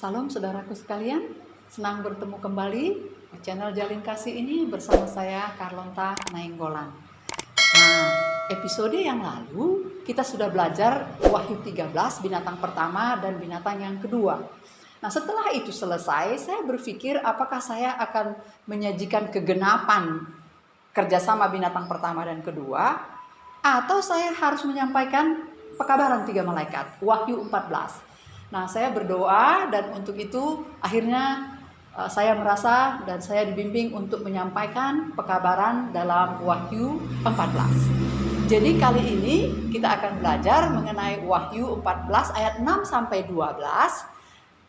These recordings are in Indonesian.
Salam saudaraku sekalian, senang bertemu kembali di channel Jalin Kasih ini bersama saya Carlonta Nainggolan. Nah, episode yang lalu kita sudah belajar Wahyu 13, binatang pertama dan binatang yang kedua. Nah, setelah itu selesai, saya berpikir apakah saya akan menyajikan kegenapan kerjasama binatang pertama dan kedua, atau saya harus menyampaikan pekabaran 3 malaikat, Wahyu 14. Nah, saya berdoa dan untuk itu akhirnya saya merasa dan saya dibimbing untuk menyampaikan pekabaran dalam Wahyu 14. Jadi kali ini kita akan belajar mengenai Wahyu 14 ayat 6 sampai 12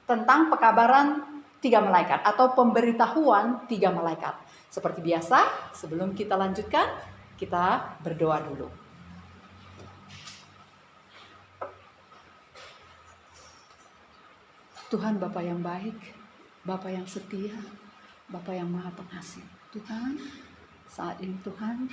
tentang pekabaran 3 malaikat atau pemberitahuan 3 malaikat. Seperti biasa, sebelum kita lanjutkan, kita berdoa dulu. Tuhan Bapa yang baik, Bapa yang setia, Bapa yang maha pengasih. Tuhan, saat ini Tuhan,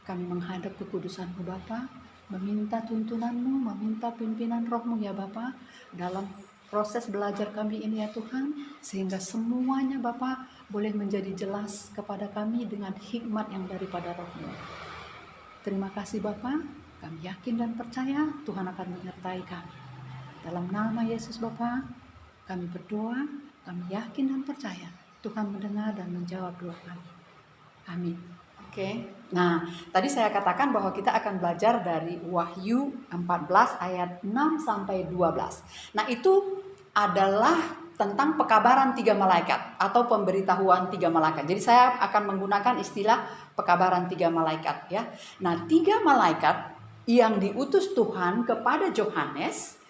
kami menghadap kekudusan-Mu Bapa, meminta tuntunan-Mu, meminta pimpinan Roh-Mu ya Bapa, dalam proses belajar kami ini ya Tuhan, sehingga semuanya Bapa boleh menjadi jelas kepada kami dengan hikmat yang daripada Roh-Mu. Terima kasih Bapa, kami yakin dan percaya Tuhan akan menyertai kami. Dalam nama Yesus Bapa, kami berdoa, kami yakin dan percaya Tuhan mendengar dan menjawab doa kami. Amin. Oke. Nah, tadi saya katakan bahwa kita akan belajar dari Wahyu 14 ayat 6 sampai 12. Nah, itu adalah tentang pekabaran 3 malaikat atau pemberitahuan 3 malaikat. Jadi saya akan menggunakan istilah pekabaran 3 malaikat ya. Nah, 3 malaikat yang diutus Tuhan kepada Yohanes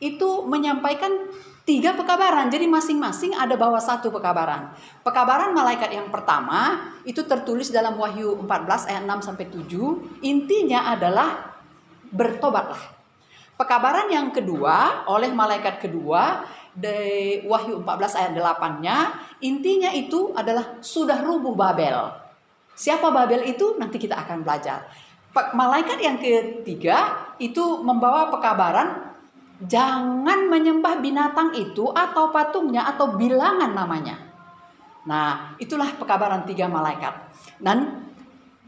itu menyampaikan 3 pekabaran. Jadi masing-masing ada bawa 1 pekabaran. Pekabaran malaikat yang pertama itu tertulis dalam Wahyu 14 ayat 6 sampai 7. Intinya adalah bertobatlah. Pekabaran yang kedua oleh malaikat kedua di Wahyu 14 ayat 8-nya, intinya itu adalah sudah rubuh Babel. Siapa Babel itu? Nanti kita akan belajar. Malaikat yang ketiga itu membawa pekabaran jangan menyembah binatang itu atau patungnya atau bilangan namanya. Nah, itulah pekabaran 3 malaikat. Dan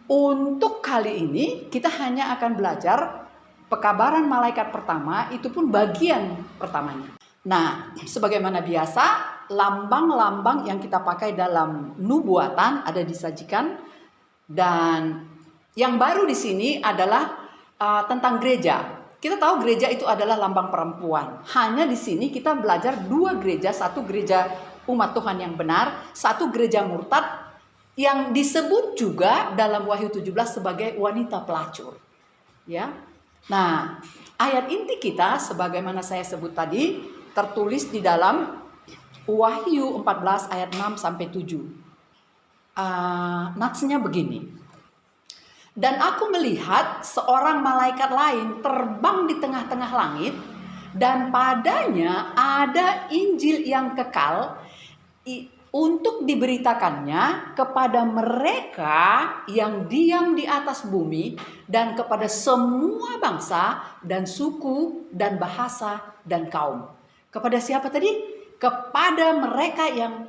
untuk kali ini kita hanya akan belajar pekabaran malaikat pertama, itu pun bagian pertamanya. Nah, sebagaimana biasa, lambang-lambang yang kita pakai dalam nubuatan ada disajikan. Dan yang baru di sini adalah tentang gereja. Kita tahu gereja itu adalah lambang perempuan. Hanya di sini kita belajar 2 gereja, 1 gereja umat Tuhan yang benar, 1 gereja murtad yang disebut juga dalam Wahyu 17 sebagai wanita pelacur. Ya. Nah, ayat inti kita sebagaimana saya sebut tadi tertulis di dalam Wahyu 14 ayat 6 sampai 7. Natsnya begini. Dan aku melihat seorang malaikat lain terbang di tengah-tengah langit, dan padanya ada Injil yang kekal untuk diberitakannya kepada mereka yang diam di atas bumi dan kepada semua bangsa dan suku dan bahasa dan kaum. Kepada siapa tadi? Kepada mereka yang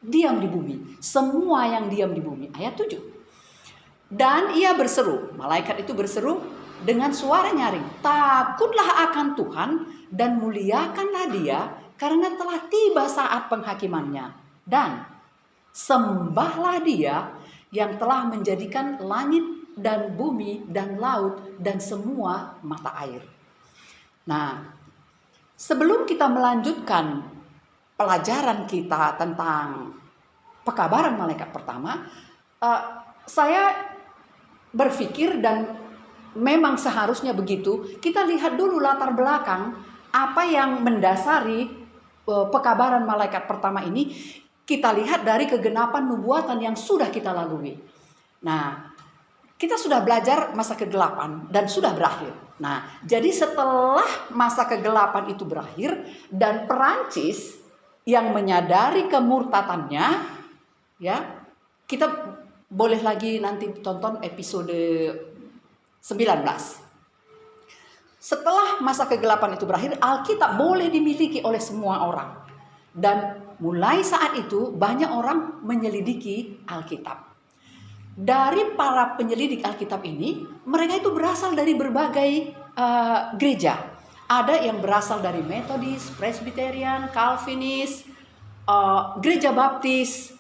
diam di bumi. Semua yang diam di bumi. Ayat 7. Dan ia berseru, malaikat itu berseru dengan suara nyaring, takutlah akan Tuhan dan muliakanlah Dia karena telah tiba saat penghakimannya. Dan sembahlah Dia yang telah menjadikan langit dan bumi dan laut dan semua mata air. Nah, sebelum kita melanjutkan pelajaran kita tentang pekabaran malaikat pertama, saya berpikir dan memang seharusnya begitu. Kita lihat dulu latar belakang apa yang mendasari pekabaran malaikat pertama ini. Kita lihat dari kegenapan nubuatan yang sudah kita lalui. Nah, kita sudah belajar masa kegelapan dan sudah berakhir. Nah, jadi setelah masa kegelapan itu berakhir dan Perancis yang menyadari kemurtadannya, ya, kita boleh lagi nanti tonton episode 19. Setelah masa kegelapan itu berakhir, Alkitab boleh dimiliki oleh semua orang. Dan mulai saat itu banyak orang menyelidiki Alkitab. Dari para penyelidik Alkitab ini, mereka itu berasal dari berbagai gereja. Ada yang berasal dari Metodis, Presbyterian, Calvinis, gereja Baptis,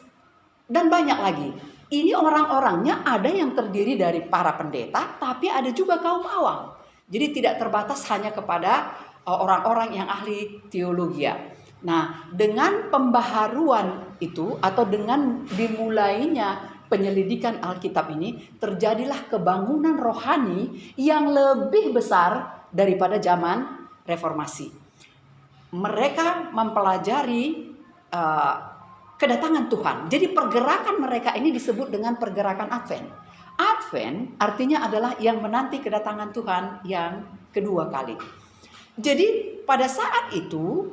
dan banyak lagi. Ini orang-orangnya ada yang terdiri dari para pendeta, tapi ada juga kaum awam. Jadi tidak terbatas hanya kepada orang-orang yang ahli teologi. Nah, dengan pembaharuan itu atau dengan dimulainya penyelidikan Alkitab ini, terjadilah kebangunan rohani yang lebih besar daripada zaman Reformasi. Mereka mempelajari kedatangan Tuhan. Jadi pergerakan mereka ini disebut dengan pergerakan Advent. Advent artinya adalah yang menanti kedatangan Tuhan yang kedua kali. Jadi pada saat itu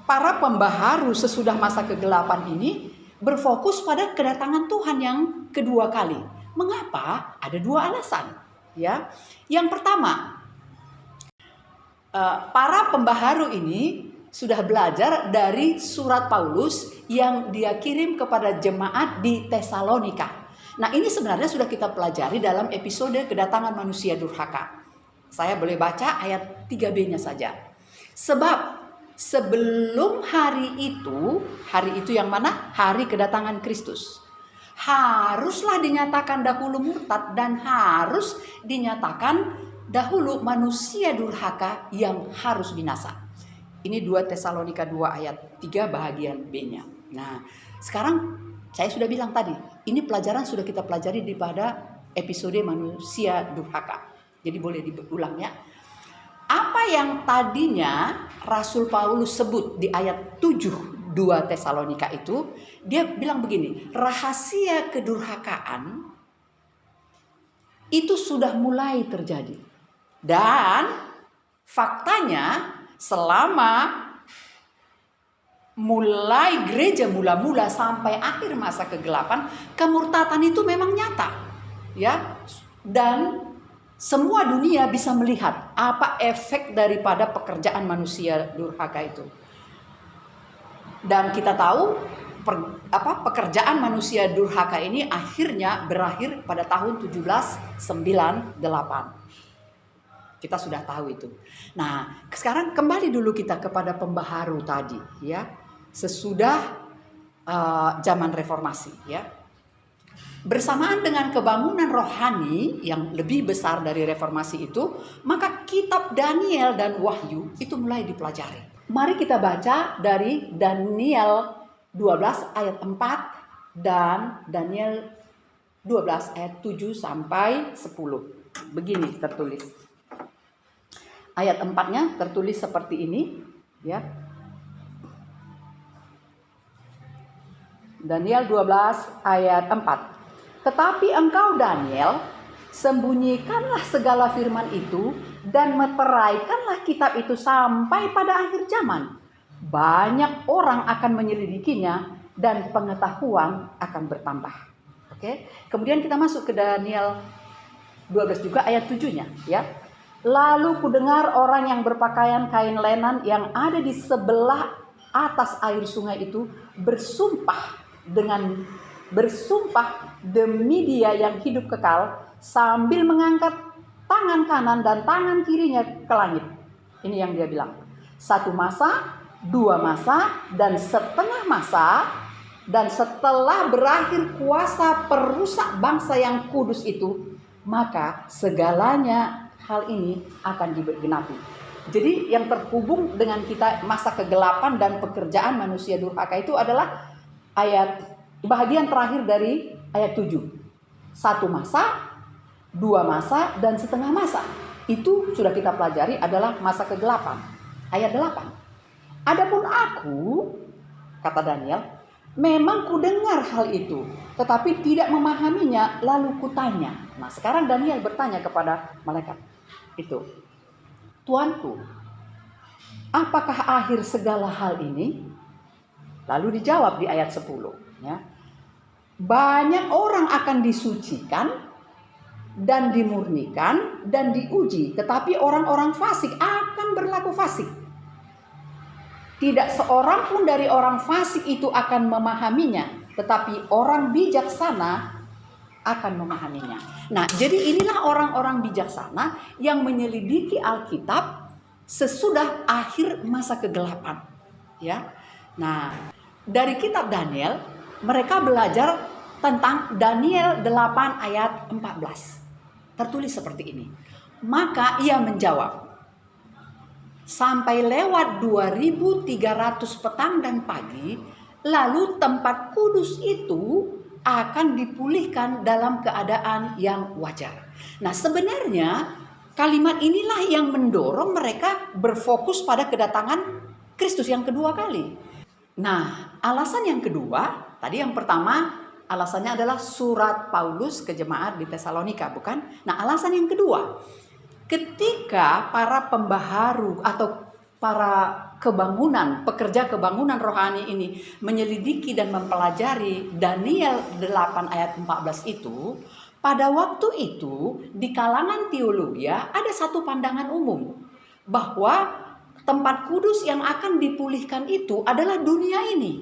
para pembaharu sesudah masa kegelapan ini berfokus pada kedatangan Tuhan yang kedua kali. Mengapa? Ada dua alasan. Ya, yang pertama, para pembaharu ini sudah belajar dari surat Paulus yang dia kirim kepada jemaat di Tesalonika. Nah, ini sebenarnya sudah kita pelajari dalam episode kedatangan manusia durhaka. Saya boleh baca ayat 3b-nya saja. Sebab sebelum hari itu yang mana? Hari kedatangan Kristus. Haruslah dinyatakan dahulu murtad dan harus dinyatakan dahulu manusia durhaka yang harus binasa. Ini 2 Tesalonika 2 ayat 3 bahagian B-nya. Nah, sekarang saya sudah bilang tadi, ini pelajaran sudah kita pelajari pada episode manusia durhaka. Jadi boleh diulang ya. Apa yang tadinya Rasul Paulus sebut di ayat 7 2 Tesalonika itu, dia bilang begini, rahasia kedurhakaan itu sudah mulai terjadi. Dan faktanya selama mulai gereja mula-mula sampai akhir masa kegelapan, kemurtatan itu memang nyata. Ya. Dan semua dunia bisa melihat apa efek daripada pekerjaan manusia durhaka itu. Dan kita tahu pekerjaan manusia durhaka ini akhirnya berakhir pada tahun 1798. Kita sudah tahu itu. Nah, sekarang kembali dulu kita kepada pembaharu tadi, ya. Sesudah zaman Reformasi, ya. Bersamaan dengan kebangunan rohani yang lebih besar dari Reformasi itu, maka kitab Daniel dan Wahyu itu mulai dipelajari. Mari kita baca dari Daniel 12 ayat 4 dan Daniel 12 ayat 7 sampai 10. Begini tertulis. Ayat 4-nya tertulis seperti ini, ya. Daniel 12 ayat 4. Tetapi engkau Daniel, sembunyikanlah segala firman itu dan meteraikanlah kitab itu sampai pada akhir zaman. Banyak orang akan menyelidikinya dan pengetahuan akan bertambah. Oke. Kemudian kita masuk ke Daniel 12 juga ayat 7-nya, ya. Lalu kudengar orang yang berpakaian kain lenan yang ada di sebelah atas air sungai itu bersumpah demi Dia yang hidup kekal sambil mengangkat tangan kanan dan tangan kirinya ke langit. Ini yang dia bilang. 1 masa, 2 masa, dan setengah masa, dan setelah berakhir kuasa perusak bangsa yang kudus itu, maka segalanya hal ini akan digenapi. Jadi yang terhubung dengan kita masa kegelapan dan pekerjaan manusia durhaka itu adalah bahagian terakhir dari ayat 7. 1 masa, 2 masa, dan setengah masa. Itu sudah kita pelajari adalah masa kegelapan. Ayat 8. Adapun aku, kata Daniel, memang kudengar hal itu, tetapi tidak memahaminya, lalu kutanya. Nah, sekarang Daniel bertanya kepada malaikat itu, Tuanku, apakah akhir segala hal ini? Lalu dijawab di ayat 10, ya. Banyak orang akan disucikan dan dimurnikan dan diuji, tetapi orang-orang fasik akan berlaku fasik. Tidak seorang pun dari orang fasik itu akan memahaminya, tetapi orang bijaksana akan memahaminya. Nah, jadi inilah orang-orang bijaksana yang menyelidiki Alkitab sesudah akhir masa kegelapan, ya. Nah, dari kitab Daniel mereka belajar tentang Daniel 8 ayat 14. Tertulis seperti ini. Maka ia menjawab, sampai lewat 2300 petang dan pagi, lalu tempat kudus itu akan dipulihkan dalam keadaan yang wajar. Nah, sebenarnya kalimat inilah yang mendorong mereka berfokus pada kedatangan Kristus yang kedua kali. Nah, alasan yang kedua, tadi yang pertama alasannya adalah surat Paulus ke jemaat di Tesalonika, bukan? Nah, alasan yang kedua, ketika para pembaharu atau para pekerja kebangunan rohani ini menyelidiki dan mempelajari Daniel 8 ayat 14 itu, pada waktu itu di kalangan teologi ada satu pandangan umum bahwa tempat kudus yang akan dipulihkan itu adalah dunia ini.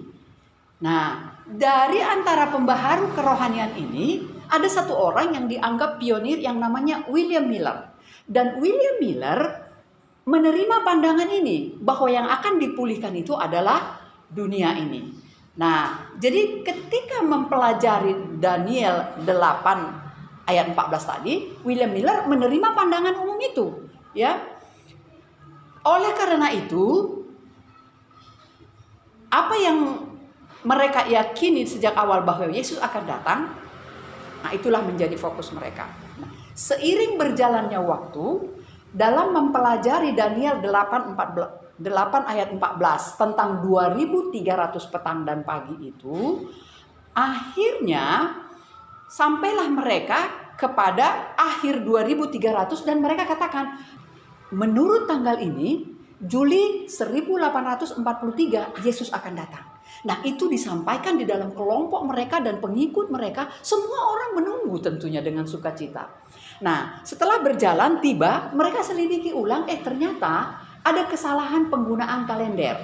Nah, dari antara pembaharu kerohanian ini ada satu orang yang dianggap pionir yang namanya William Miller. Dan William Miller menerima pandangan ini bahwa yang akan dipulihkan itu adalah dunia ini. Nah, jadi ketika mempelajari Daniel 8 ayat 14 tadi, William Miller menerima pandangan umum itu, ya. Oleh karena itu, apa yang mereka yakini sejak awal bahwa Yesus akan datang, nah itulah menjadi fokus mereka. Nah, seiring berjalannya waktu, dalam mempelajari Daniel 8 ayat 14 tentang 2300 petang dan pagi itu, akhirnya sampailah mereka kepada akhir 2300 dan mereka katakan, menurut tanggal ini, Juli 1843, Yesus akan datang. Nah, itu disampaikan di dalam kelompok mereka dan pengikut mereka. Semua orang menunggu tentunya dengan sukacita. Nah, setelah berjalan tiba, mereka selidiki ulang, ternyata ada kesalahan penggunaan kalender.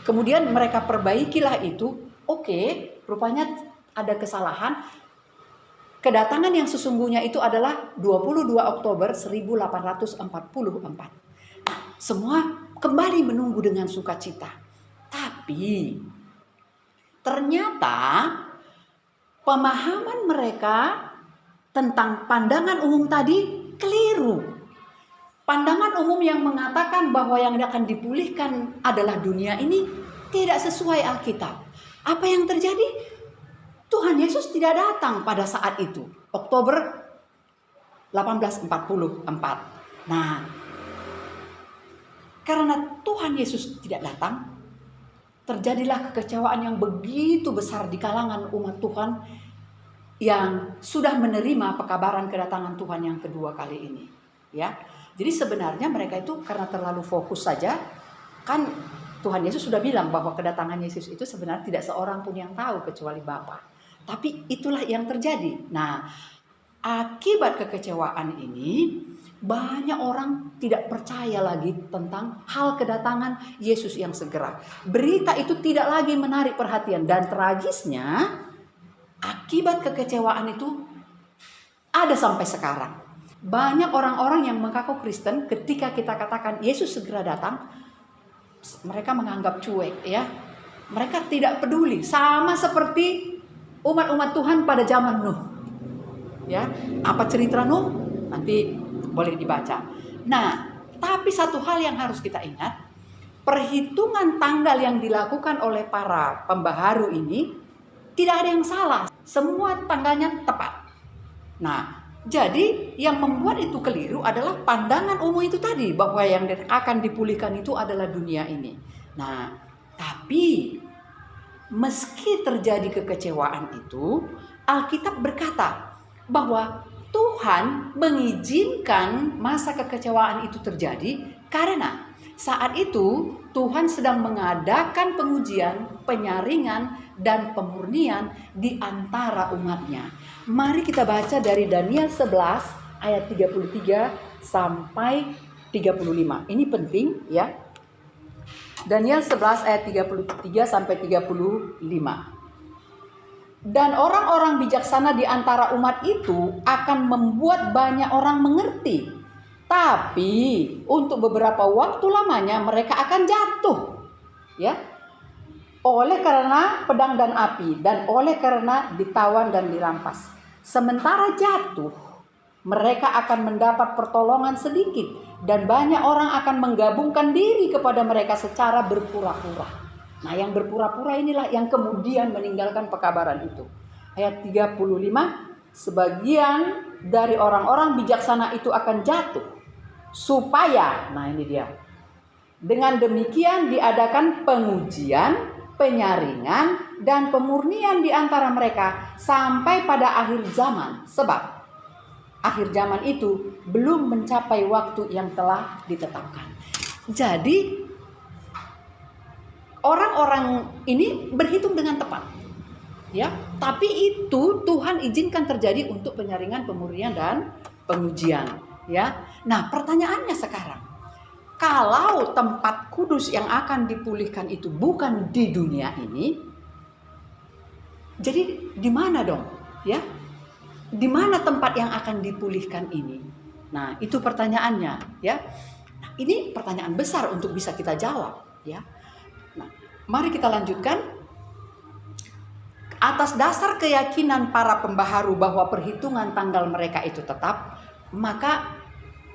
Kemudian mereka perbaikilah itu. Oke, rupanya ada kesalahan. Kedatangan yang sesungguhnya itu adalah 22 Oktober 1844. Nah, semua kembali menunggu dengan sukacita. Tapi ternyata pemahaman mereka tentang pandangan umum tadi keliru. Pandangan umum yang mengatakan bahwa yang akan dipulihkan adalah dunia ini tidak sesuai Alkitab. Apa yang terjadi? Tuhan Yesus tidak datang pada saat itu, Oktober 1844. Nah, karena Tuhan Yesus tidak datang, terjadilah kekecewaan yang begitu besar di kalangan umat Tuhan yang sudah menerima pekabaran kedatangan Tuhan yang kedua kali ini, ya. Jadi sebenarnya mereka itu karena terlalu fokus saja, kan Tuhan Yesus sudah bilang bahwa kedatangan Yesus itu sebenarnya tidak seorang pun yang tahu kecuali Bapa. Tapi itulah yang terjadi. Nah, akibat kekecewaan ini banyak orang tidak percaya lagi tentang hal kedatangan Yesus yang segera. Berita itu tidak lagi menarik perhatian dan tragisnya akibat kekecewaan itu ada sampai sekarang. Banyak orang-orang yang mengaku Kristen ketika kita katakan Yesus segera datang, mereka menganggap cuek, ya. Mereka tidak peduli, sama seperti umat-umat Tuhan pada zaman Nuh. Ya, apa cerita Nuh? Nanti boleh dibaca. Nah, tapi satu hal yang harus kita ingat, perhitungan tanggal yang dilakukan oleh para pembaharu ini tidak ada yang salah. Semua tanggalnya tepat. Nah, jadi yang membuat itu keliru adalah pandangan umum itu tadi, bahwa yang akan dipulihkan itu adalah dunia ini. Nah, tapi meski terjadi kekecewaan itu, Alkitab berkata bahwa Tuhan mengizinkan masa kekecewaan itu terjadi karena saat itu Tuhan sedang mengadakan pengujian, penyaringan, dan pemurnian di antara umatnya. Mari kita baca dari Daniel 11 ayat 33 sampai 35. Ini penting ya. Daniel 11 ayat 33 sampai 35. Dan orang-orang bijaksana di antara umat itu akan membuat banyak orang mengerti. Tapi untuk beberapa waktu lamanya mereka akan jatuh. Ya. Oleh karena pedang dan api dan oleh karena ditawan dan dirampas. Sementara jatuh, mereka akan mendapat pertolongan sedikit dan banyak orang akan menggabungkan diri kepada mereka secara berpura-pura. Nah, yang berpura-pura inilah yang kemudian meninggalkan pekabaran itu. Ayat 35, sebagian dari orang-orang bijaksana itu akan jatuh. Supaya, nah ini dia. Dengan demikian diadakan pengujian, penyaringan, dan pemurnian di antara mereka sampai pada akhir zaman. Sebab akhir zaman itu belum mencapai waktu yang telah ditetapkan. Jadi orang-orang ini berhitung dengan tepat, ya. Tapi itu Tuhan izinkan terjadi untuk penyaringan, pemurnian dan pengujian, ya. Nah, pertanyaannya sekarang, kalau tempat kudus yang akan dipulihkan itu bukan di dunia ini, jadi di mana dong, ya? Di mana tempat yang akan dipulihkan ini? Nah, itu pertanyaannya, ya. Nah, ini pertanyaan besar untuk bisa kita jawab, ya. Nah, mari kita lanjutkan. Atas dasar keyakinan para pembaharu bahwa perhitungan tanggal mereka itu tetap, maka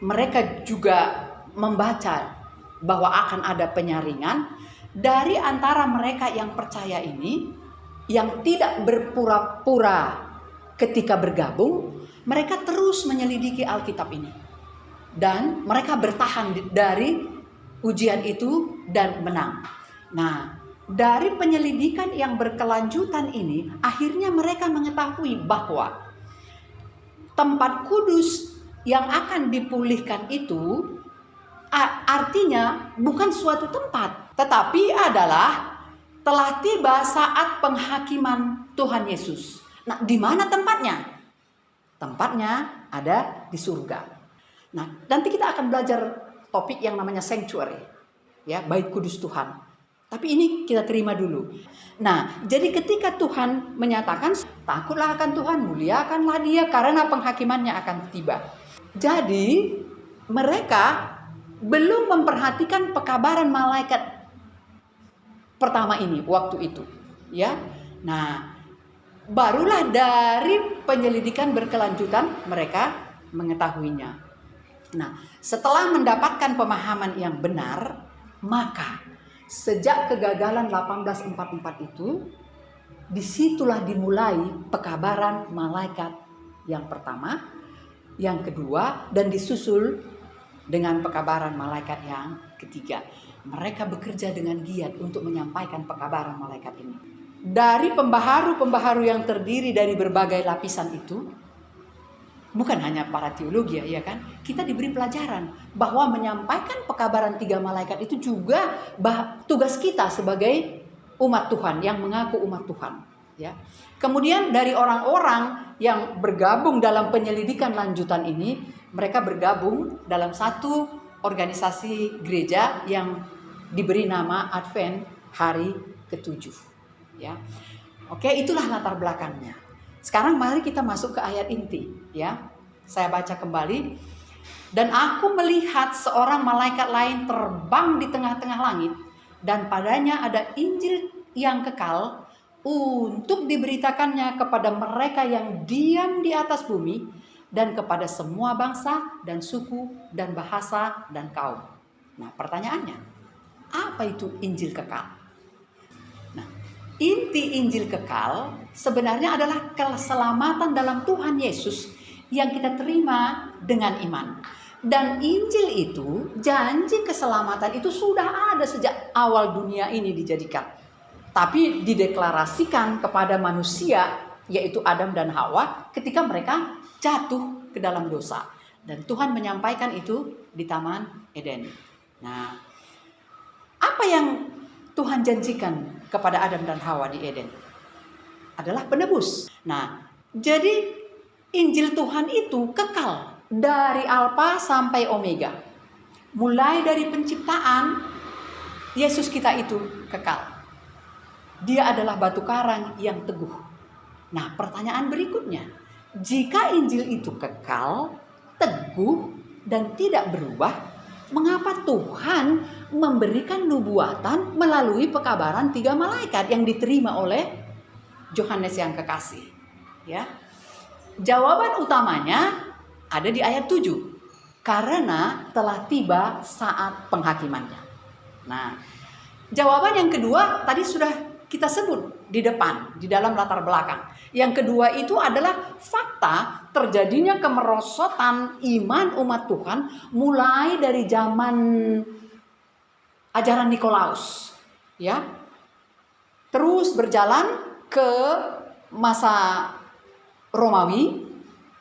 mereka juga membaca bahwa akan ada penyaringan dari antara mereka yang percaya ini, yang tidak berpura-pura ketika bergabung. Mereka terus menyelidiki Alkitab ini dan mereka bertahan dari ujian itu dan menang. Nah, dari penyelidikan yang berkelanjutan ini, akhirnya mereka mengetahui bahwa tempat kudus yang akan dipulihkan itu artinya bukan suatu tempat, tetapi adalah telah tiba saat penghakiman Tuhan Yesus. Nah, di mana tempatnya? Tempatnya ada di surga. Nah, nanti kita akan belajar topik yang namanya sanctuary, ya, bait kudus Tuhan. Tapi ini kita terima dulu. Nah, jadi ketika Tuhan menyatakan, takutlah akan Tuhan, muliakanlah Dia karena penghakimannya akan tiba. Jadi mereka belum memperhatikan pekabaran malaikat pertama ini waktu itu, ya. Nah, barulah dari penyelidikan berkelanjutan mereka mengetahuinya. Nah, setelah mendapatkan pemahaman yang benar, maka sejak kegagalan 1844 itu, disitulah dimulai pekabaran malaikat yang pertama, yang kedua, dan disusul dengan pekabaran malaikat yang ketiga. Mereka bekerja dengan giat untuk menyampaikan pekabaran malaikat ini. Dari pembaharu-pembaharu yang terdiri dari berbagai lapisan itu, bukan hanya para teologi, ya kan? Kita diberi pelajaran bahwa menyampaikan pekabaran tiga malaikat itu juga tugas kita sebagai umat Tuhan yang mengaku umat Tuhan, ya. Kemudian dari orang-orang yang bergabung dalam penyelidikan lanjutan ini, mereka bergabung dalam satu organisasi gereja yang diberi nama Advent Hari ke-7, ya. Oke, itulah latar belakangnya. Sekarang mari kita masuk ke ayat inti, ya. Saya baca kembali. Dan aku melihat seorang malaikat lain terbang di tengah-tengah langit, dan padanya ada Injil yang kekal untuk diberitakannya kepada mereka yang diam di atas bumi dan kepada semua bangsa dan suku dan bahasa dan kaum. Nah, pertanyaannya, apa itu Injil kekal? Nah, inti Injil kekal sebenarnya adalah keselamatan dalam Tuhan Yesus yang kita terima dengan iman. Dan Injil itu, janji keselamatan itu sudah ada sejak awal dunia ini dijadikan. Tapi dideklarasikan kepada manusia, yaitu Adam dan Hawa, ketika mereka jatuh ke dalam dosa. Dan Tuhan menyampaikan itu di Taman Eden. Nah, apa yang Tuhan janjikan kepada Adam dan Hawa di Eden? Adalah penebus. Nah, jadi Injil Tuhan itu kekal dari Alfa sampai Omega. Mulai dari penciptaan, Yesus kita itu kekal. Dia adalah batu karang yang teguh. Nah, pertanyaan berikutnya, jika Injil itu kekal, teguh, dan tidak berubah, mengapa Tuhan memberikan nubuatan melalui pekabaran 3 malaikat yang diterima oleh Yohanes yang kekasih? Ya. Jawaban utamanya ada di ayat 7. Karena telah tiba saat penghakimannya. Nah, jawaban yang kedua tadi sudah kita sebut di depan, di dalam latar belakang. Yang kedua itu adalah fakta terjadinya kemerosotan iman umat Tuhan mulai dari zaman ajaran Nikolaus, ya. Terus berjalan ke masa Romawi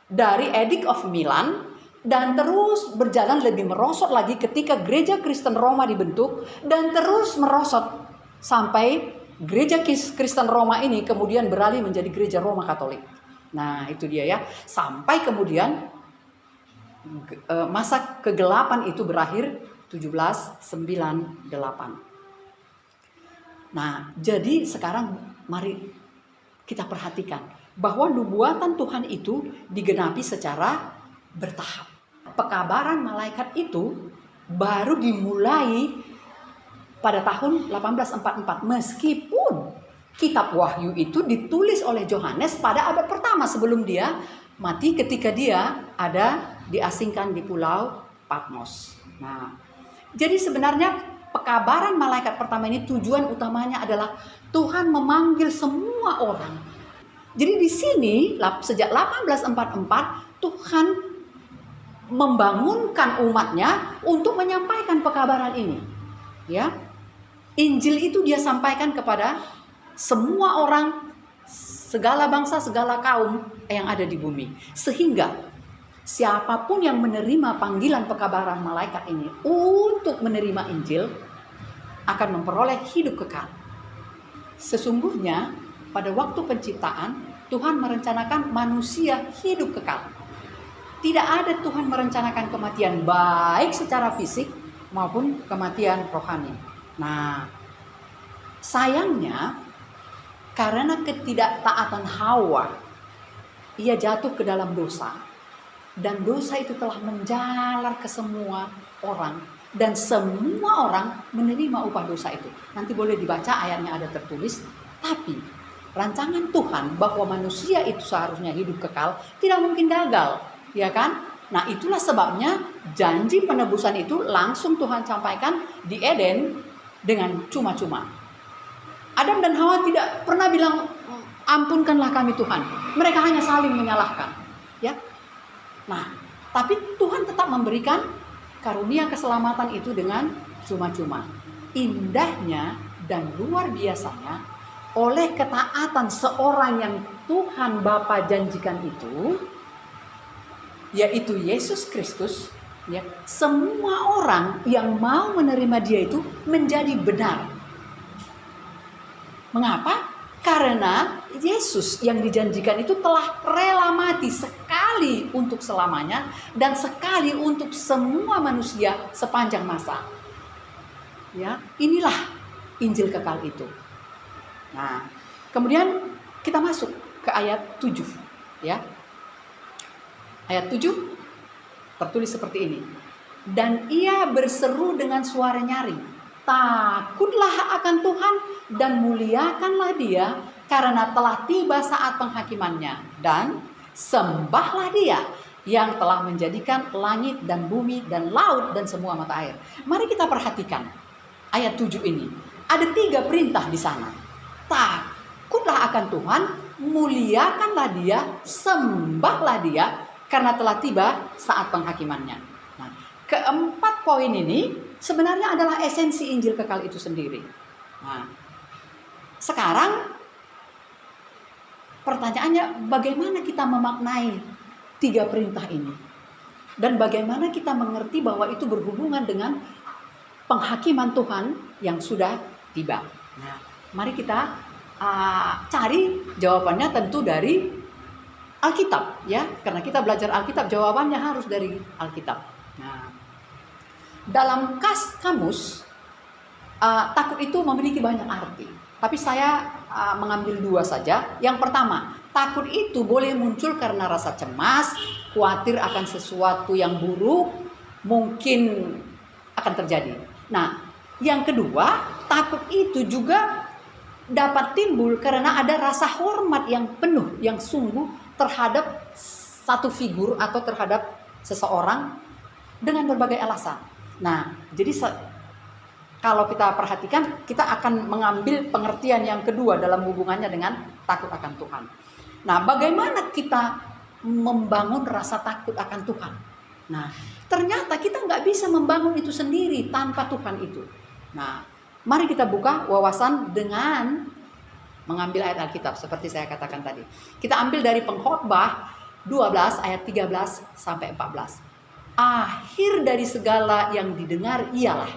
dari Edict of Milan, dan terus berjalan lebih merosot lagi ketika gereja Kristen Roma dibentuk, dan terus merosot sampai gereja Kristen Roma ini kemudian beralih menjadi gereja Roma Katolik. Nah, itu dia ya. Sampai kemudian masa kegelapan itu berakhir 1798. Nah, jadi sekarang mari kita perhatikan bahwa nubuatan Tuhan itu digenapi secara bertahap. Pekabaran malaikat itu baru dimulai pada tahun 1844, meskipun kitab Wahyu itu ditulis oleh Yohanes pada abad pertama sebelum dia mati ketika dia ada diasingkan di pulau Patmos. Nah, jadi sebenarnya pekabaran malaikat pertama ini tujuan utamanya adalah Tuhan memanggil semua orang. Jadi di sini sejak 1844 Tuhan membangunkan umatnya untuk menyampaikan pekabaran ini. Ya. Injil itu dia sampaikan kepada semua orang, segala bangsa, segala kaum yang ada di bumi. Sehingga siapapun yang menerima panggilan pekabaran malaikat ini untuk menerima Injil akan memperoleh hidup kekal. Sesungguhnya pada waktu penciptaan, Tuhan merencanakan manusia hidup kekal. Tidak ada Tuhan merencanakan kematian baik secara fisik maupun kematian rohani. Nah, sayangnya karena ketidaktaatan Hawa, ia jatuh ke dalam dosa. Dan dosa itu telah menjalar ke semua orang. Dan semua orang menerima upah dosa itu. Nanti boleh dibaca ayatnya ada tertulis. Tapi rancangan Tuhan bahwa manusia itu seharusnya hidup kekal tidak mungkin gagal, ya kan? Nah, itulah sebabnya janji penebusan itu langsung Tuhan sampaikan di Eden dengan cuma-cuma. Adam dan Hawa tidak pernah bilang ampunkanlah kami Tuhan. Mereka hanya saling menyalahkan, ya. Nah, tapi Tuhan tetap memberikan karunia keselamatan itu dengan cuma-cuma. Indahnya dan luar biasanya oleh ketaatan seorang yang Tuhan Bapa janjikan itu, yaitu Yesus Kristus, ya, semua orang yang mau menerima dia itu menjadi benar. Mengapa? Karena Yesus yang dijanjikan itu telah rela mati sekali untuk selamanya dan sekali untuk semua manusia sepanjang masa. Ya, inilah Injil kekal itu. Nah, kemudian kita masuk ke ayat 7, ya. Ayat 7 tertulis seperti ini. Dan ia berseru dengan suara nyaring, takutlah akan Tuhan dan muliakanlah dia karena telah tiba saat penghakimannya, dan sembahlah dia yang telah menjadikan langit dan bumi dan laut dan semua mata air. Mari kita perhatikan ayat 7 ini. Ada 3 perintah di sana. Takutlah akan Tuhan, muliakanlah dia, sembahlah dia karena telah tiba saat penghakimannya. Nah, keempat poin ini sebenarnya adalah esensi Injil kekal itu sendiri. Nah, sekarang pertanyaannya, bagaimana kita memaknai 3 perintah ini? Dan bagaimana kita mengerti bahwa itu berhubungan dengan penghakiman Tuhan yang sudah tiba? Nah, mari kita cari jawabannya tentu dari Alkitab, ya, karena kita belajar Alkitab, jawabannya harus dari Alkitab. Nah, dalam kamus takut itu memiliki banyak arti, tapi saya mengambil 2 saja. Yang pertama, takut itu boleh muncul karena rasa cemas, khawatir akan sesuatu yang buruk mungkin akan terjadi. Nah, yang kedua, takut itu juga dapat timbul karena ada rasa hormat yang penuh, yang sungguh terhadap satu figur atau terhadap seseorang dengan berbagai alasan. Nah, jadi kalau kita perhatikan, kita akan mengambil pengertian yang kedua dalam hubungannya dengan takut akan Tuhan. Nah, bagaimana kita membangun rasa takut akan Tuhan? Nah, ternyata kita nggak bisa membangun itu sendiri tanpa Tuhan itu. Nah, mari kita buka wawasan dengan mengambil ayat Alkitab seperti saya katakan tadi. Kita ambil dari Pengkhotbah 12 ayat 13 sampai 14. Akhir dari segala yang didengar ialah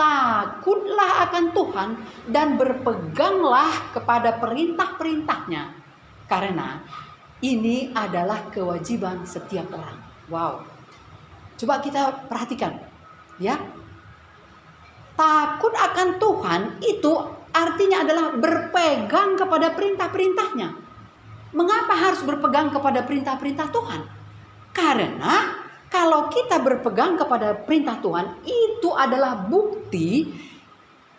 takutlah akan Tuhan dan berpeganglah kepada perintah-perintahnya, karena ini adalah kewajiban setiap orang. Wow. Coba kita perhatikan, ya. Takut akan Tuhan itu artinya adalah berpegang kepada perintah-perintahnya. Mengapa harus berpegang kepada perintah-perintah Tuhan? Karena kalau kita berpegang kepada perintah Tuhan, itu adalah bukti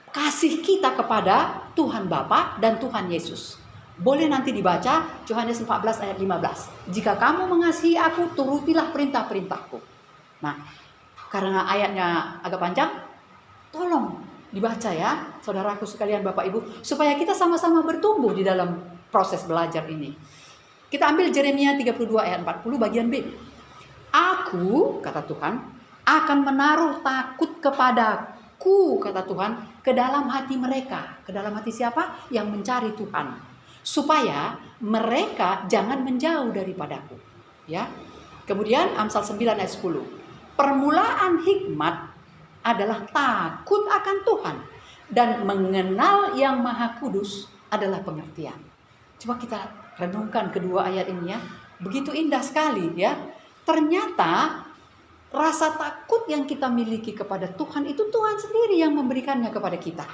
kasih kita kepada Tuhan Bapa dan Tuhan Yesus. Boleh nanti dibaca Yohanes 14 ayat 15. Jika kamu mengasihi aku, turutilah perintah-perintahku. Nah, karena ayatnya agak panjang, tolong dibaca ya, saudaraku sekalian, Bapak Ibu, supaya kita sama-sama bertumbuh di dalam proses belajar ini. Kita ambil Yeremia 32 ayat 40 bagian B. Aku, kata Tuhan, akan menaruh takut kepadaku, kata Tuhan, ke dalam hati mereka. Ke dalam hati siapa? Yang mencari Tuhan. Supaya mereka jangan menjauh daripadaku. Ya. Kemudian Amsal 9 ayat 10. Permulaan hikmat adalah takut akan Tuhan, dan mengenal Yang Maha Kudus adalah pengertian. Coba kita renungkan kedua ayat ini ya. Begitu indah sekali ya. Ternyata rasa takut yang kita miliki kepada Tuhan itu Tuhan sendiri yang memberikannya kepada kita.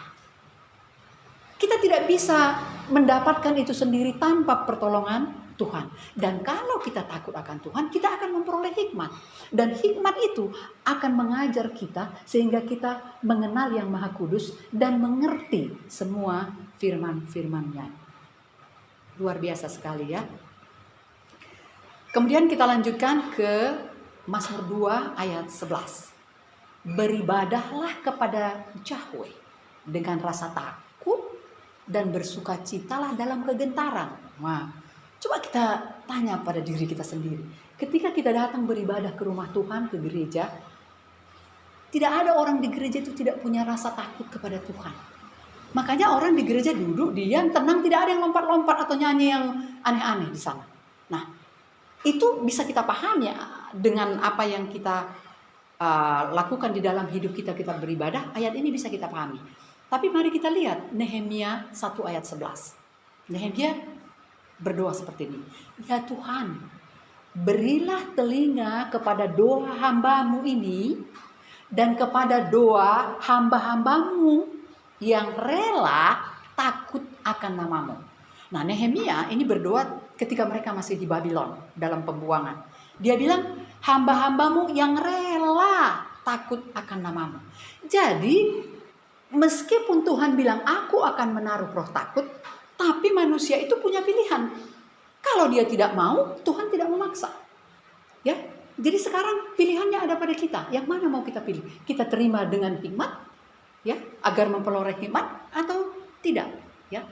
Kita tidak bisa mendapatkan itu sendiri tanpa pertolongan Tuhan. Dan kalau kita takut akan Tuhan, kita akan memperoleh hikmat. Dan hikmat itu akan mengajar kita sehingga kita mengenal Yang Maha Kudus dan mengerti semua firman-firman-Nya. Luar biasa sekali ya. Kemudian kita lanjutkan ke Mazmur 2 ayat 11. Beribadahlah kepada Yahweh dengan rasa takut dan bersukacitalah dalam kegentaran. Wah, coba kita tanya pada diri kita sendiri. Ketika kita datang beribadah ke rumah Tuhan, ke gereja, tidak ada orang di gereja itu tidak punya rasa takut kepada Tuhan. Makanya orang di gereja duduk, diam, tenang, tidak ada yang lompat-lompat atau nyanyi yang aneh-aneh di sana. Nah, itu bisa kita pahami ya, dengan apa yang kita lakukan di dalam hidup kita beribadah. Ayat ini bisa kita pahami. Tapi mari kita lihat Nehemia 1 ayat 11. Nehemia berdoa seperti ini. Ya Tuhan, berilah telinga kepada doa hamba-Mu ini dan kepada doa hamba-hamba-Mu yang rela takut akan nama-Mu. Nah, Nehemia ini berdoa ketika mereka masih di Babylon dalam pembuangan. Dia bilang, hamba-hamba-Mu yang rela takut akan nama-Mu. Jadi, meskipun Tuhan bilang, aku akan menaruh roh takut, tapi manusia itu punya pilihan. Kalau dia tidak mau, Tuhan tidak memaksa. Ya, jadi sekarang pilihannya ada pada kita. Yang mana mau kita pilih? Kita terima dengan hikmat, ya, agar memperoleh hikmat atau tidak, ya.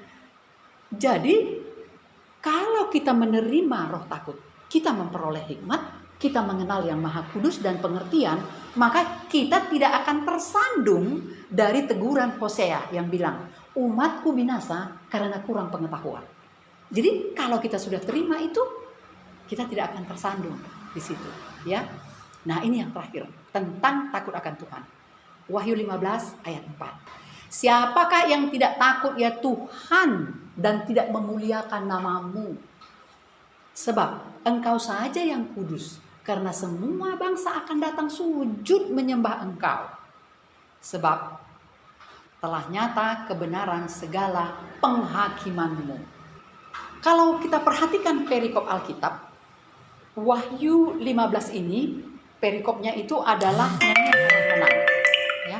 Jadi kalau kita menerima roh takut, kita memperoleh hikmat, kita mengenal Yang Maha Kudus dan pengertian, maka kita tidak akan tersandung dari teguran Hosea yang bilang, umatku binasa karena kurang pengetahuan. Jadi kalau kita sudah terima itu, kita tidak akan tersandung di situ, ya. Nah, ini yang terakhir tentang takut akan Tuhan. Wahyu 15 ayat 4. Siapakah yang tidak takut ya Tuhan dan tidak memuliakan nama-Mu? Sebab engkau saja yang kudus, karena semua bangsa akan datang sujud menyembah engkau. Sebab telah nyata kebenaran segala penghakimanmu. Kalau kita perhatikan perikop Alkitab, Wahyu 15 ini, perikopnya itu adalah menang, ya,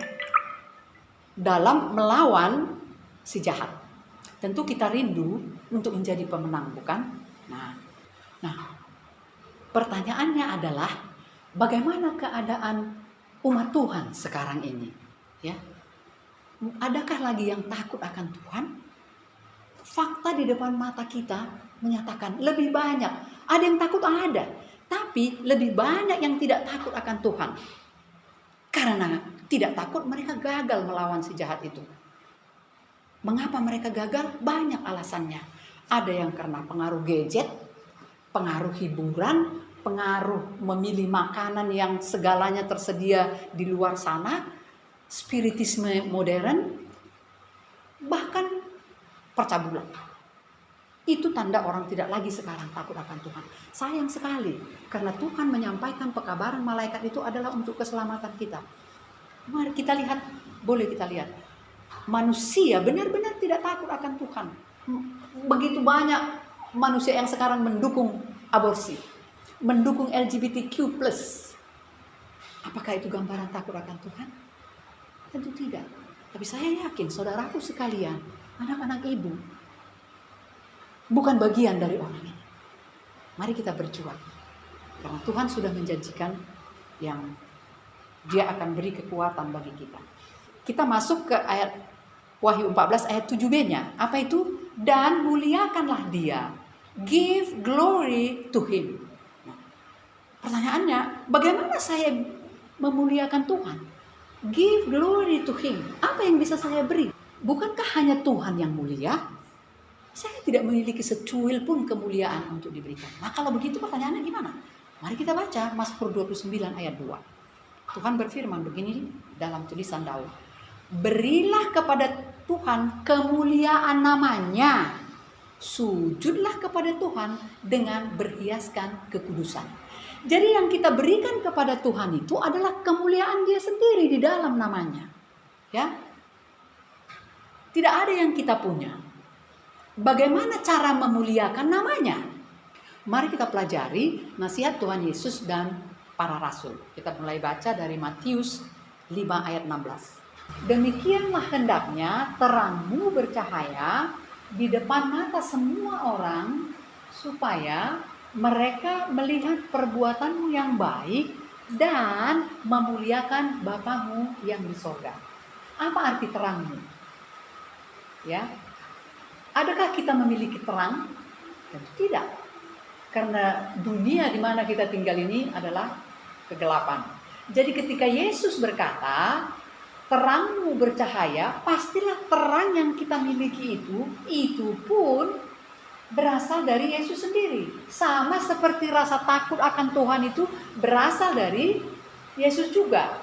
dalam melawan si jahat. Tentu kita rindu untuk menjadi pemenang, bukan? Nah, pertanyaannya adalah bagaimana keadaan umat Tuhan sekarang ini? Ya, adakah lagi yang takut akan Tuhan? Fakta di depan mata kita menyatakan lebih banyak. Ada yang takut, ada, tapi lebih banyak yang tidak takut akan Tuhan. Karena tidak takut, mereka gagal melawan si jahat itu. Mengapa mereka gagal? Banyak alasannya. Ada yang karena pengaruh gadget, pengaruh hiburan, pengaruh memilih makanan yang segalanya tersedia di luar sana, spiritisme modern, bahkan percabulan. Itu tanda orang tidak lagi sekarang takut akan Tuhan. Sayang sekali, karena Tuhan menyampaikan pekabaran malaikat itu adalah untuk keselamatan kita. Mari kita lihat, boleh kita lihat. Manusia benar-benar tidak takut akan Tuhan. Begitu banyak manusia yang sekarang mendukung aborsi, mendukung LGBTQ+. Apakah itu gambaran takut akan Tuhan? Tentu tidak. Tapi saya yakin saudaraku sekalian, anak-anak ibu, bukan bagian dari orang ini. Mari kita berjuang. Karena Tuhan sudah menjanjikan yang Dia akan beri kekuatan bagi kita. Kita masuk ke ayat Wahyu 14 ayat 7b-nya. Apa itu? Dan muliakanlah Dia. Give glory to Him. Nah, pertanyaannya, bagaimana saya memuliakan Tuhan? Give glory to Him. Apa yang bisa saya beri? Bukankah hanya Tuhan yang mulia? Saya tidak memiliki secuil pun kemuliaan untuk diberikan. Nah, kalau begitu pertanyaannya gimana? Mari kita baca Mazmur 29 ayat 2. Tuhan berfirman begini dalam tulisan Daud. Berilah kepada Tuhan kemuliaan namanya. Sujudlah kepada Tuhan dengan berhiaskan kekudusan. Jadi yang kita berikan kepada Tuhan itu adalah kemuliaan Dia sendiri di dalam namanya. Ya. Tidak ada yang kita punya. Bagaimana cara memuliakan namanya? Mari kita pelajari nasihat Tuhan Yesus dan para rasul. Kita mulai baca dari Matius 5 ayat 16. Demikianlah hendaknya terangmu bercahaya di depan mata semua orang, supaya mereka melihat perbuatanmu yang baik dan memuliakan Bapamu yang di sorga. Apa arti terangmu? Ya, adakah kita memiliki terang? Tentu tidak. Karena dunia di mana kita tinggal ini adalah kegelapan. Jadi ketika Yesus berkata, terangmu bercahaya, pastilah terang yang kita miliki itu pun berasal dari Yesus sendiri. Sama seperti rasa takut akan Tuhan itu berasal dari Yesus juga.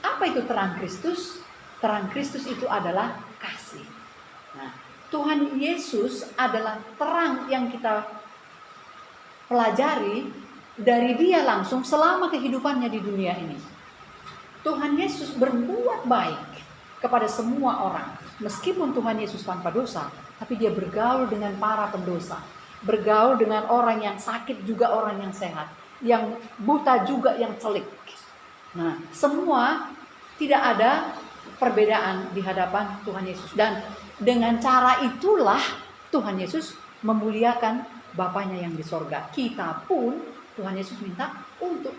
Apa itu terang Kristus? Terang Kristus itu adalah kasih. Nah, Tuhan Yesus adalah terang yang kita pelajari dari Dia langsung selama kehidupannya di dunia ini. Tuhan Yesus berbuat baik kepada semua orang. Meskipun Tuhan Yesus tanpa dosa, tapi Dia bergaul dengan para pendosa. Bergaul dengan orang yang sakit juga orang yang sehat. Yang buta juga yang celik. Nah, semua tidak ada perbedaan di hadapan Tuhan Yesus. Dan dengan cara itulah Tuhan Yesus memuliakan Bapanya yang di sorga. Kita pun Tuhan Yesus minta untuk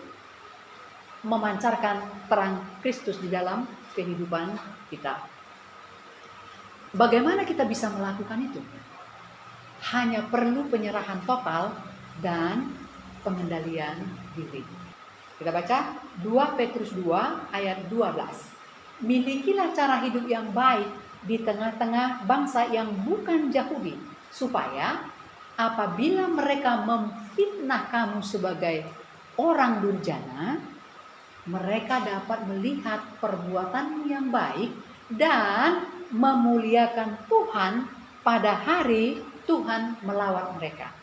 memancarkan terang Kristus di dalam kehidupan kita. Bagaimana kita bisa melakukan itu? Hanya perlu penyerahan total dan pengendalian diri. Kita baca 2 Petrus 2 ayat 12. Milikilah cara hidup yang baik di tengah-tengah bangsa yang bukan Yahudi, supaya apabila mereka memfitnah kamu sebagai orang durjana, mereka dapat melihat perbuatanmu yang baik dan memuliakan Tuhan pada hari Tuhan melawat mereka.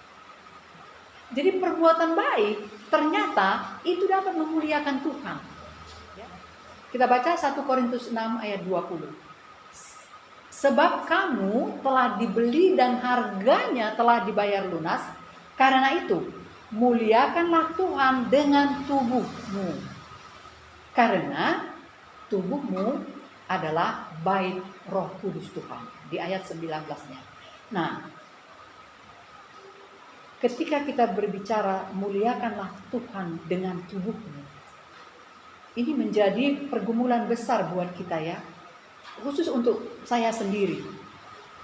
Jadi perbuatan baik ternyata itu dapat memuliakan Tuhan. Kita baca 1 Korintus 6 ayat 20. Sebab kamu telah dibeli dan harganya telah dibayar lunas. Karena itu, muliakanlah Tuhan dengan tubuhmu. Karena tubuhmu adalah bait Roh Kudus Tuhan. Di ayat 19-nya. Nah, ketika kita berbicara muliakanlah Tuhan dengan tubuhmu, ini menjadi pergumulan besar buat kita ya. Khusus untuk saya sendiri.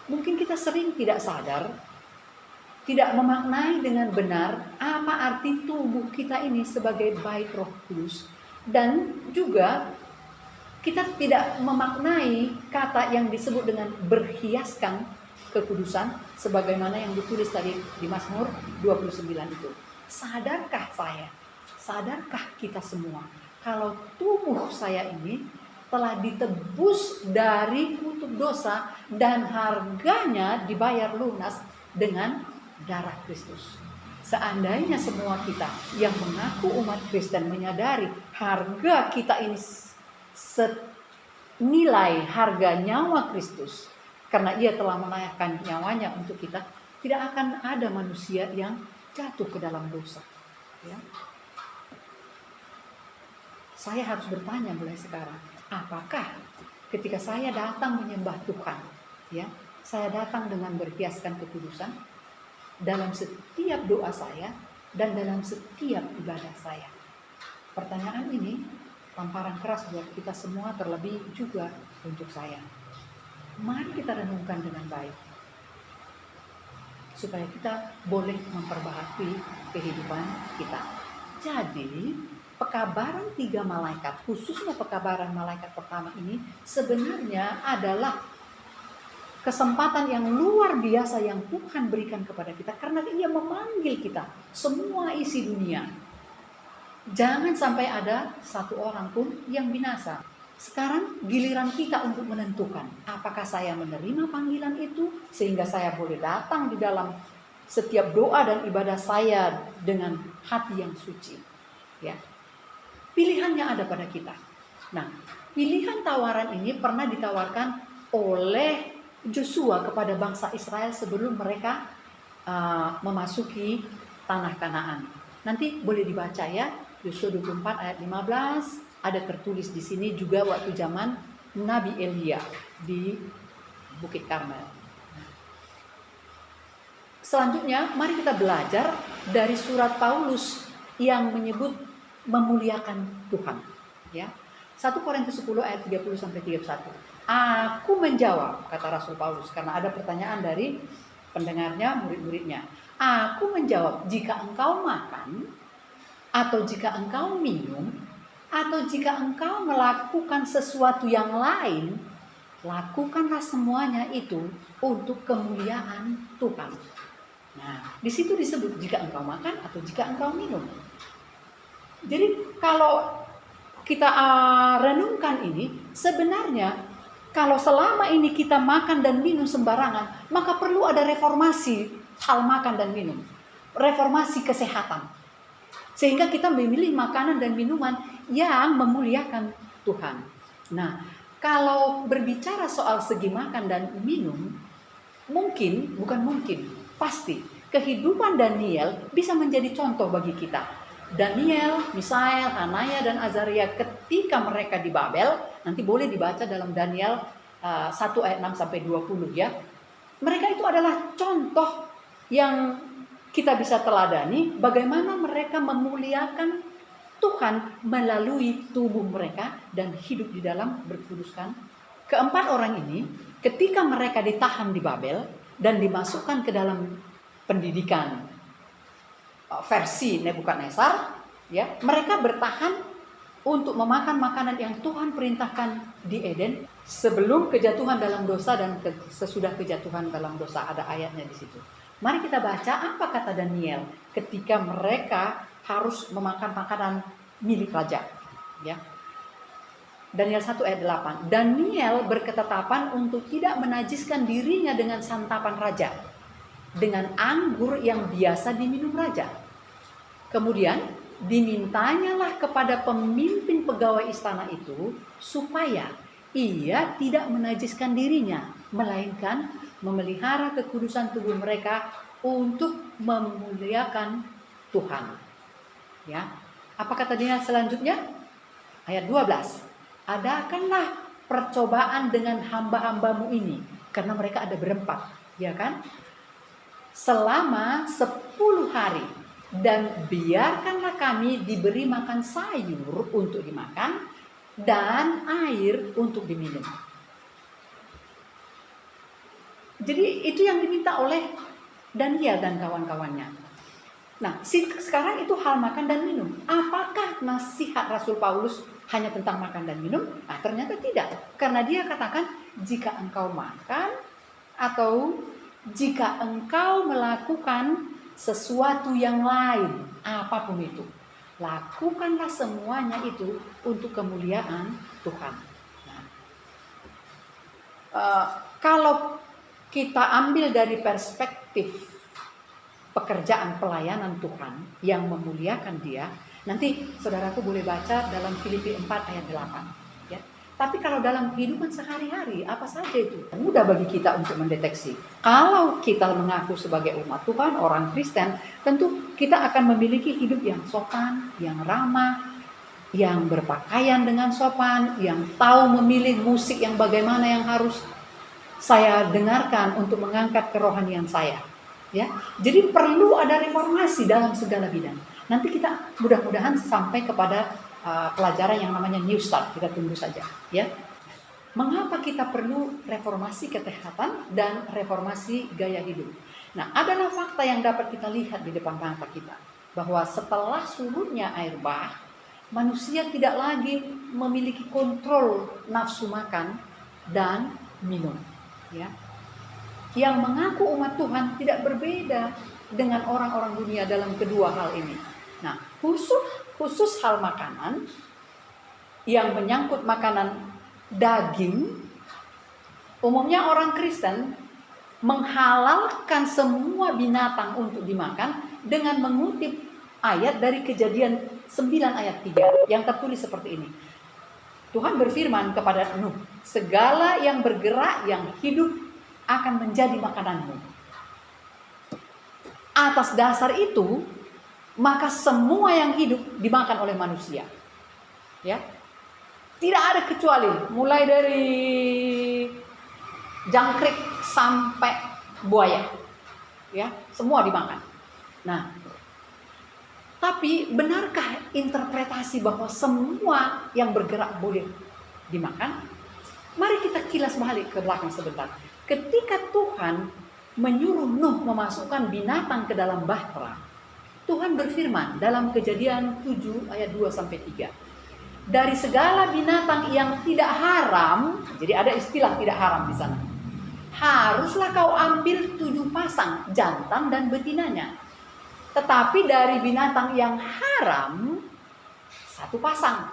Mungkin kita sering tidak sadar, tidak memaknai dengan benar apa arti tubuh kita ini sebagai bait Roh Kudus. Dan juga kita tidak memaknai kata yang disebut dengan berhiaskan kekudusan sebagaimana yang ditulis tadi di Mazmur 29 itu. Sadarkah saya? Sadarkah kita semua kalau tubuh saya ini telah ditebus dari kutuk dosa dan harganya dibayar lunas dengan darah Kristus. Seandainya semua kita yang mengaku umat Kristen menyadari harga kita ini senilai harga nyawa Kristus, karena ia telah melayakkan nyawanya untuk kita, tidak akan ada manusia yang jatuh ke dalam dosa. Ya. Saya harus bertanya mulai sekarang, apakah ketika saya datang menyembah Tuhan, ya, saya datang dengan berhiaskan kekudusan dalam setiap doa saya dan dalam setiap ibadah saya? Pertanyaan ini tamparan keras buat kita semua, terlebih juga untuk saya. Mari kita renungkan dengan baik, supaya kita boleh memperbaharui kehidupan kita. Jadi, pekabaran 3 malaikat, khususnya pekabaran malaikat pertama ini, sebenarnya adalah kesempatan yang luar biasa yang Tuhan berikan kepada kita, karena Ia memanggil kita, semua isi dunia. Jangan sampai ada satu orang pun yang binasa. Sekarang giliran kita untuk menentukan apakah saya menerima panggilan itu sehingga saya boleh datang di dalam setiap doa dan ibadah saya dengan hati yang suci. Ya. Pilihannya ada pada kita. Nah, pilihan tawaran ini pernah ditawarkan oleh Joshua kepada bangsa Israel sebelum mereka memasuki tanah Kanaan. Nanti boleh dibaca ya, Yosua 24 ayat 15. Ada tertulis di sini juga waktu zaman Nabi Elia di Bukit Karmel. Selanjutnya, mari kita belajar dari surat Paulus yang menyebut memuliakan Tuhan. Ya, 1 Korintus 10 ayat 30-31. Aku menjawab, kata Rasul Paulus, karena ada pertanyaan dari pendengarnya, murid-muridnya. Aku menjawab, jika engkau makan, atau jika engkau minum, atau jika engkau melakukan sesuatu yang lain, lakukanlah semuanya itu untuk kemuliaan Tuhan. Nah, di situ disebut jika engkau makan atau jika engkau minum. Jadi kalau kita renungkan ini, sebenarnya kalau selama ini kita makan dan minum sembarangan, maka perlu ada reformasi hal makan dan minum. Reformasi kesehatan. Sehingga kita memilih makanan dan minuman yang memuliakan Tuhan. Nah, kalau berbicara soal segi makan dan minum, pasti kehidupan Daniel bisa menjadi contoh bagi kita. Daniel, Misael, Hanaya, dan Azaria ketika mereka di Babel, nanti boleh dibaca dalam Daniel 1 ayat 6-20 ya. Mereka itu adalah contoh yang kita bisa teladani bagaimana mereka memuliakan Tuhan melalui tubuh mereka dan hidup di dalam berkuduskan. Keempat orang ini ketika mereka ditahan di Babel dan dimasukkan ke dalam pendidikan versi Nebukadnezar, ya, mereka bertahan untuk memakan makanan yang Tuhan perintahkan di Eden sebelum kejatuhan dalam dosa dan sesudah kejatuhan dalam dosa. Ada ayatnya di situ. Mari kita baca apa kata Daniel ketika mereka harus memakan makanan milik raja. Ya. Daniel 1 ayat 8. Daniel berketetapan untuk tidak menajiskan dirinya dengan santapan raja, dengan anggur yang biasa diminum raja. Kemudian dimintanyalah kepada pemimpin pegawai istana itu supaya ia tidak menajiskan dirinya, melainkan memelihara kekudusan tubuh mereka untuk memuliakan Tuhan. Ya. Apa kata dia selanjutnya? Ayat 12. Adakanlah percobaan dengan hamba-hambamu ini, karena mereka ada berempat, ya kan? Selama 10 hari, dan biarkanlah kami diberi makan sayur untuk dimakan dan air untuk diminum. Jadi itu yang diminta oleh Daniel dan kawan-kawannya. Nah, sekarang itu hal makan dan minum. Apakah nasihat Rasul Paulus hanya tentang makan dan minum? Nah, ternyata tidak. Karena dia katakan, jika engkau makan atau jika engkau melakukan sesuatu yang lain, apapun itu, lakukanlah semuanya itu untuk kemuliaan Tuhan. Nah, kalau kita ambil dari perspektif pekerjaan pelayanan Tuhan yang memuliakan Dia, nanti saudaraku boleh baca dalam Filipi 4 ayat 8. Ya. Tapi kalau dalam kehidupan sehari-hari, apa saja itu? Mudah bagi kita untuk mendeteksi. Kalau kita mengaku sebagai umat Tuhan, orang Kristen, tentu kita akan memiliki hidup yang sopan, yang ramah, yang berpakaian dengan sopan, yang tahu memilih musik yang bagaimana yang harus saya dengarkan untuk mengangkat kerohanian saya. Ya, jadi perlu ada reformasi dalam segala bidang. Nanti kita mudah-mudahan sampai kepada pelajaran yang namanya New Start. Kita tunggu saja. Ya, mengapa kita perlu reformasi kesehatan dan reformasi gaya hidup? Nah, adalah fakta yang dapat kita lihat di depan mata kita, bahwa setelah surutnya air bah, manusia tidak lagi memiliki kontrol nafsu makan dan minum. Ya. Yang mengaku umat Tuhan tidak berbeda dengan orang-orang dunia dalam kedua hal ini. Nah, khusus hal makanan yang menyangkut makanan daging, umumnya orang Kristen menghalalkan semua binatang untuk dimakan dengan mengutip ayat dari Kejadian 9 ayat 3 yang tertulis seperti ini. Tuhan berfirman kepada Nuh, segala yang bergerak, yang hidup akan menjadi makananmu. Atas dasar itu, maka semua yang hidup dimakan oleh manusia. Ya. Tidak ada kecuali, mulai dari jangkrik sampai buaya. Ya, semua dimakan. Nah, tapi benarkah interpretasi bahwa semua yang bergerak boleh dimakan? Mari kita kilas balik ke belakang sebentar. Ketika Tuhan menyuruh Nuh memasukkan binatang ke dalam bahtera, Tuhan berfirman dalam Kejadian 7 ayat 2-3. Dari segala binatang yang tidak haram, jadi ada istilah tidak haram di sana. Haruslah kau ambil 7 pasang, jantan dan betinanya. Tetapi dari binatang yang haram, 1 pasang,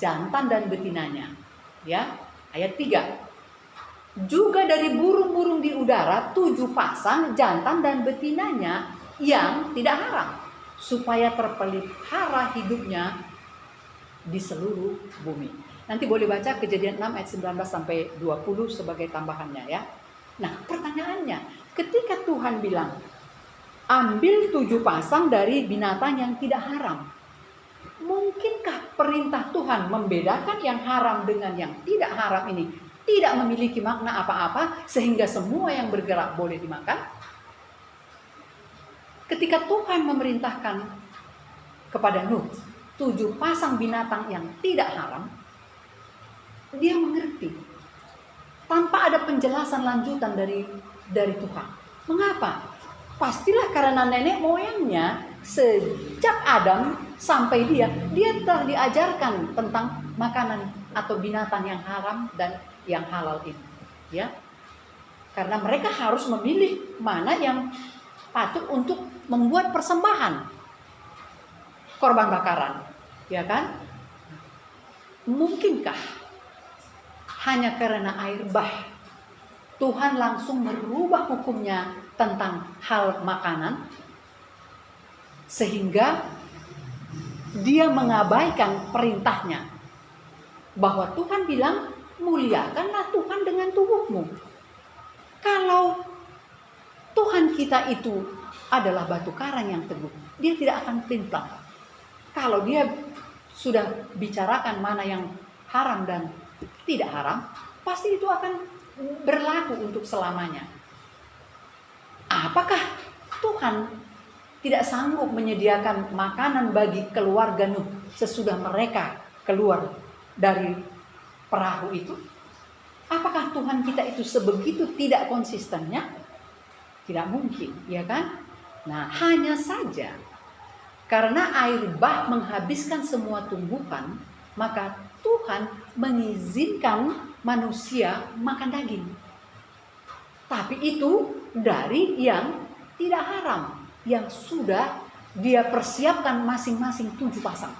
jantan dan betinanya. Ya, ayat 3. Juga dari burung-burung di udara 7 pasang jantan dan betinanya yang tidak haram, supaya terpelihara hidupnya di seluruh bumi. Nanti boleh baca Kejadian 6 ayat 19-20 sebagai tambahannya ya. Nah, pertanyaannya, ketika Tuhan bilang ambil 7 pasang dari binatang yang tidak haram, mungkinkah perintah Tuhan membedakan yang haram dengan yang tidak haram ini tidak memiliki makna apa-apa sehingga semua yang bergerak boleh dimakan? Ketika Tuhan memerintahkan kepada Nuh 7 pasang binatang yang tidak haram, dia mengerti tanpa ada penjelasan lanjutan dari Tuhan. Mengapa? Pastilah karena nenek moyangnya sejak Adam sampai dia telah diajarkan tentang makanan atau binatang yang haram dan yang halal ini, ya. Karena mereka harus memilih mana yang patut untuk membuat persembahan korban bakaran, ya kan? Mungkinkah hanya karena air bah Tuhan langsung merubah hukumnya tentang hal makanan sehingga dia mengabaikan perintahnya. Bahwa Tuhan bilang, muliakanlah Tuhan dengan tubuhmu. Kalau Tuhan kita itu adalah batu karang yang teguh, dia tidak akan pelin-pelan. Kalau dia sudah bicarakan mana yang haram dan tidak haram, pasti itu akan berlaku untuk selamanya. Apakah Tuhan tidak sanggup menyediakan makanan bagi keluarga Nuh sesudah mereka keluar dari perahu itu? Apakah Tuhan kita itu sebegitu tidak konsistennya? Tidak mungkin, ya kan? Nah, hanya saja karena air bah menghabiskan semua tumbuhan, maka Tuhan mengizinkan manusia makan daging. Tapi itu dari yang tidak haram, yang sudah dia persiapkan masing-masing 7 pasang.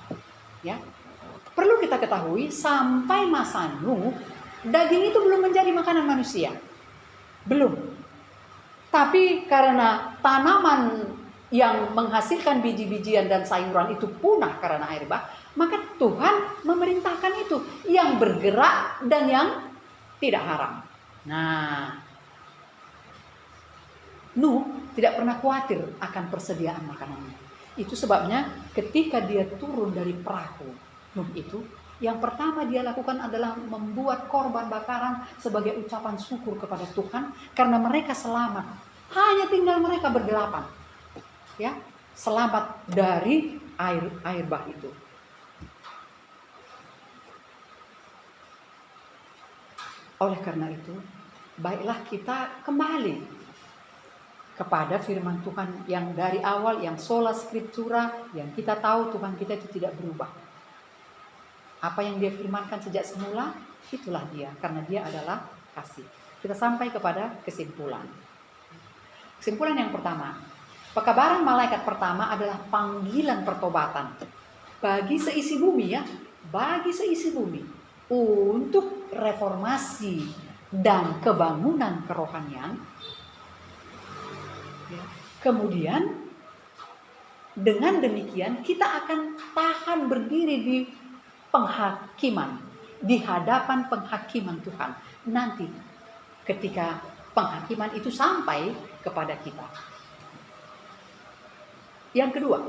Ya. Perlu kita ketahui, sampai masa Nuh, daging itu belum menjadi makanan manusia. Belum. Tapi karena tanaman yang menghasilkan biji-bijian dan sayuran itu punah karena air bah, maka Tuhan memerintahkan itu yang bergerak dan yang tidak haram. Nah, Nuh tidak pernah khawatir akan persediaan makanannya. Itu sebabnya ketika dia turun dari perahu Nuh itu, yang pertama dia lakukan adalah membuat korban bakaran sebagai ucapan syukur kepada Tuhan karena mereka selamat. Hanya tinggal mereka berdelapan. Ya, selamat dari air bah itu. Oleh karena itu, baiklah kita kembali kepada firman Tuhan yang dari awal, yang sola scriptura, yang kita tahu Tuhan kita itu tidak berubah. Apa yang dia firmankan sejak semula, itulah dia, karena dia adalah kasih. Kita sampai kepada kesimpulan. Kesimpulan yang pertama, pekabaran malaikat pertama adalah panggilan pertobatan bagi seisi bumi, ya, bagi seisi bumi untuk reformasi dan kebangunan kerohanian. Ya. Kemudian dengan demikian kita akan tahan berdiri di penghakiman, di hadapan penghakiman Tuhan nanti ketika penghakiman itu sampai kepada kita. Yang kedua,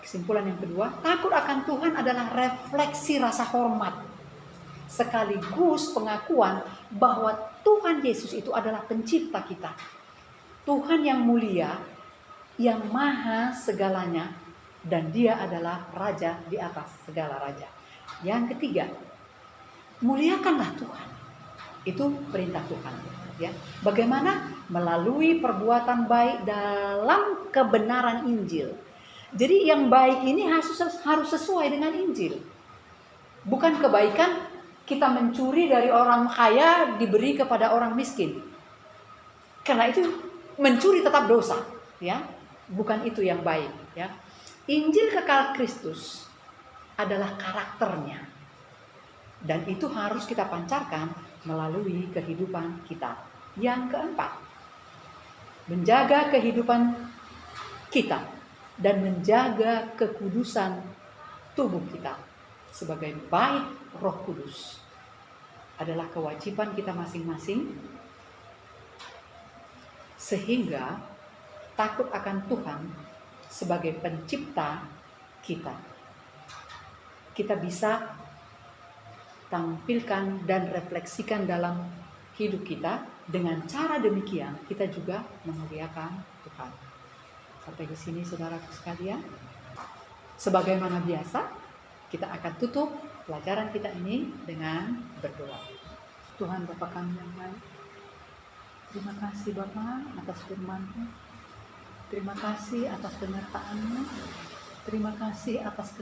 kesimpulan yang kedua, takut akan Tuhan adalah refleksi rasa hormat sekaligus pengakuan bahwa Tuhan Yesus itu adalah pencipta kita. Tuhan yang mulia, yang maha segalanya, dan dia adalah raja di atas segala raja. Yang ketiga, muliakanlah Tuhan. Itu perintah Tuhan. Ya. Bagaimana? Melalui perbuatan baik dalam kebenaran Injil. Jadi yang baik ini harus sesuai dengan Injil. Bukan kebaikan kita mencuri dari orang kaya diberi kepada orang miskin. Karena itu mencuri tetap dosa, ya. Bukan itu yang baik, ya. Injil kekal Kristus adalah karakternya. Dan itu harus kita pancarkan melalui kehidupan kita. Yang keempat, menjaga kehidupan kita dan menjaga kekudusan tubuh kita sebagai bait Roh Kudus adalah kewajiban kita masing-masing, sehingga takut akan Tuhan sebagai pencipta kita. Kita bisa tampilkan dan refleksikan dalam hidup kita. Dengan cara demikian kita juga memuliakan Tuhan. Sampai di sini saudaraku sekalian. Sebagaimana biasa, kita akan tutup pelajaran kita ini dengan berdoa. Tuhan Bapa kami yang baik, terima kasih Bapa atas firman-Mu. Terima kasih atas penyertaan-Mu. Terima kasih atas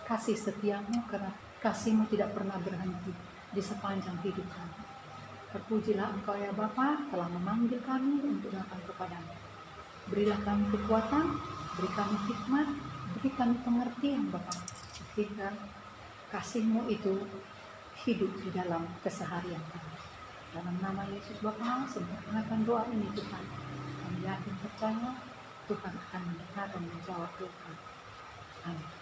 kasih setia-Mu, karena kasih-Mu tidak pernah berhenti di sepanjang hidup kami. Terpujilah Engkau ya Bapa telah memanggil kami untuk datang kepadamu. Berilah kami kekuatan, beri kami hikmat, beri kami pengertian Bapa, sehingga kasih-Mu itu hidup di dalam keseharian kami. Dalam nama Yesus Bapa, sempurnakan doa ini Tuhan. Kami yakin percaya Tuhan akan mendengar dan menjawab doa. Amin.